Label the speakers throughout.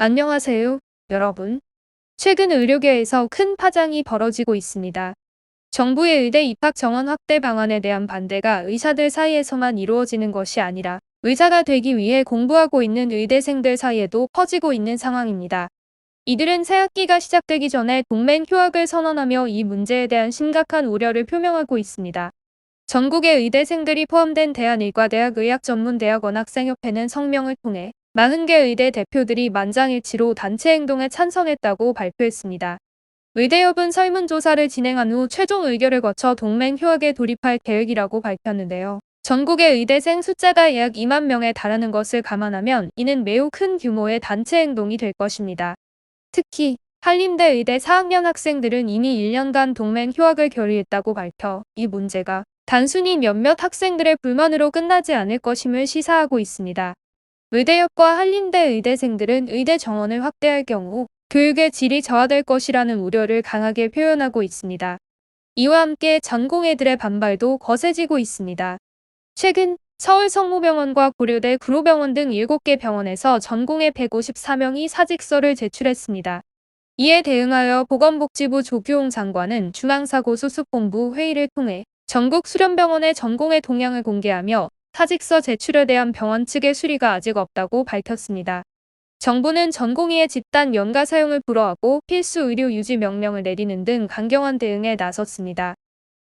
Speaker 1: 안녕하세요, 여러분. 최근 의료계에서 큰 파장이 벌어지고 있습니다. 정부의 의대 입학 정원 확대 방안에 대한 반대가 의사들 사이에서만 이루어지는 것이 아니라 의사가 되기 위해 공부하고 있는 의대생들 사이에도 퍼지고 있는 상황입니다. 이들은 새학기가 시작되기 전에 동맹 휴학을 선언하며 이 문제에 대한 심각한 우려를 표명하고 있습니다. 전국의 의대생들이 포함된 대한의과대학 의학전문대학원 학생협회는 성명을 통해 40개 의대 대표들이 만장일치로 단체 행동에 찬성했다고 발표했습니다. 의대협은 설문조사를 진행한 후 최종 의결을 거쳐 동맹 휴학에 돌입할 계획이라고 밝혔는데요. 전국의 의대생 숫자가 약 2만 명에 달하는 것을 감안하면 이는 매우 큰 규모의 단체 행동이 될 것입니다. 특히 한림대 의대 4학년 학생들은 이미 1년간 동맹 휴학을 결의했다고 밝혀 이 문제가 단순히 몇몇 학생들의 불만으로 끝나지 않을 것임을 시사하고 있습니다. 의대협과 한림대 의대생들은 의대 정원을 확대할 경우 교육의 질이 저하될 것이라는 우려를 강하게 표현하고 있습니다. 이와 함께 전공의들의 반발도 거세지고 있습니다. 최근 서울 성모병원과 고려대 구로병원 등 7개 병원에서 전공의 154명이 사직서를 제출했습니다. 이에 대응하여 보건복지부 조규홍 장관은 중앙사고수습본부 회의를 통해 전국 수련병원의 전공의 동향을 공개하며 사직서 제출에 대한 병원 측의 수리가 아직 없다고 밝혔습니다. 정부는 전공의의 집단 연가 사용을 불허하고 필수 의료 유지 명령을 내리는 등 강경한 대응에 나섰습니다.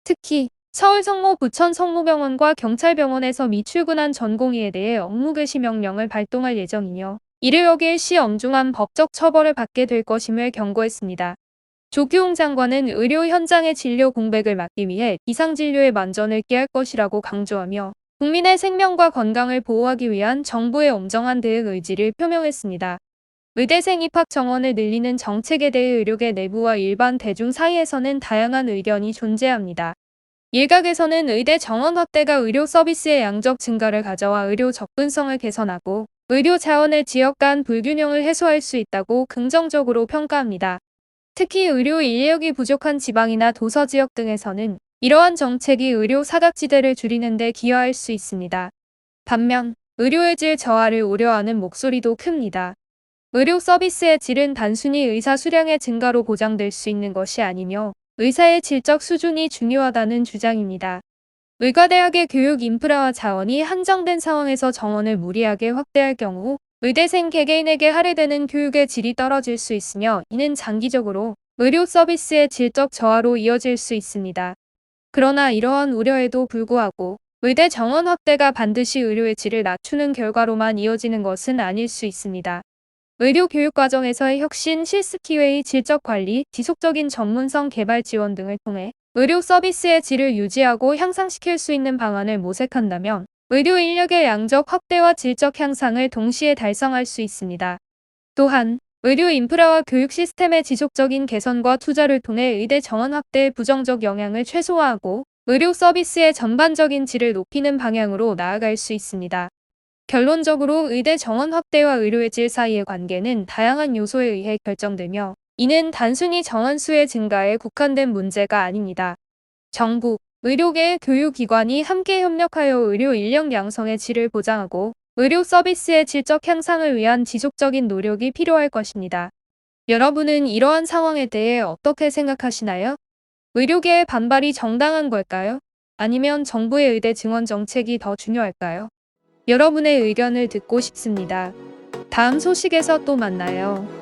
Speaker 1: 특히 서울 성모 부천 성모병원과 경찰병원에서 미출근한 전공의에 대해 업무 개시 명령을 발동할 예정이며 이를 어길 시 엄중한 법적 처벌을 받게 될 것임을 경고했습니다. 조규홍 장관은 의료 현장의 진료 공백을 막기 위해 비상진료의 만전을 기할 것이라고 강조하며 국민의 생명과 건강을 보호하기 위한 정부의 엄정한 대응 의지를 표명했습니다. 의대생 입학 정원을 늘리는 정책에 대해 의료계 내부와 일반 대중 사이에서는 다양한 의견이 존재합니다. 일각에서는 의대 정원 확대가 의료 서비스의 양적 증가를 가져와 의료 접근성을 개선하고 의료 자원의 지역 간 불균형을 해소할 수 있다고 긍정적으로 평가합니다. 특히 의료 인력이 부족한 지방이나 도서 지역 등에서는 이러한 정책이 의료 사각지대를 줄이는 데 기여할 수 있습니다. 반면 의료의 질 저하를 우려하는 목소리도 큽니다. 의료 서비스의 질은 단순히 의사 수량의 증가로 보장될 수 있는 것이 아니며 의사의 질적 수준이 중요하다는 주장입니다. 의과대학의 교육 인프라와 자원이 한정된 상황에서 정원을 무리하게 확대할 경우 의대생 개개인에게 할애되는 교육의 질이 떨어질 수 있으며 이는 장기적으로 의료 서비스의 질적 저하로 이어질 수 있습니다. 그러나 이러한 우려에도 불구하고 의대 정원 확대가 반드시 의료의 질을 낮추는 결과로만 이어지는 것은 아닐 수 있습니다. 의료 교육 과정에서의 혁신, 실습기회의, 질적 관리, 지속적인 전문성 개발 지원 등을 통해 의료 서비스의 질을 유지하고 향상시킬 수 있는 방안을 모색한다면 의료 인력의 양적 확대와 질적 향상을 동시에 달성할 수 있습니다. 또한 의료 인프라와 교육 시스템의 지속적인 개선과 투자를 통해 의대 정원 확대의 부정적 영향을 최소화하고 의료 서비스의 전반적인 질을 높이는 방향으로 나아갈 수 있습니다. 결론적으로 의대 정원 확대와 의료의 질 사이의 관계는 다양한 요소에 의해 결정되며 이는 단순히 정원수의 증가에 국한된 문제가 아닙니다. 정부, 의료계, 교육기관이 함께 협력하여 의료 인력 양성의 질을 보장하고 의료 서비스의 질적 향상을 위한 지속적인 노력이 필요할 것입니다. 여러분은 이러한 상황에 대해 어떻게 생각하시나요? 의료계의 반발이 정당한 걸까요? 아니면 정부의 의대 증원 정책이 더 중요할까요? 여러분의 의견을 듣고 싶습니다. 다음 소식에서 또 만나요.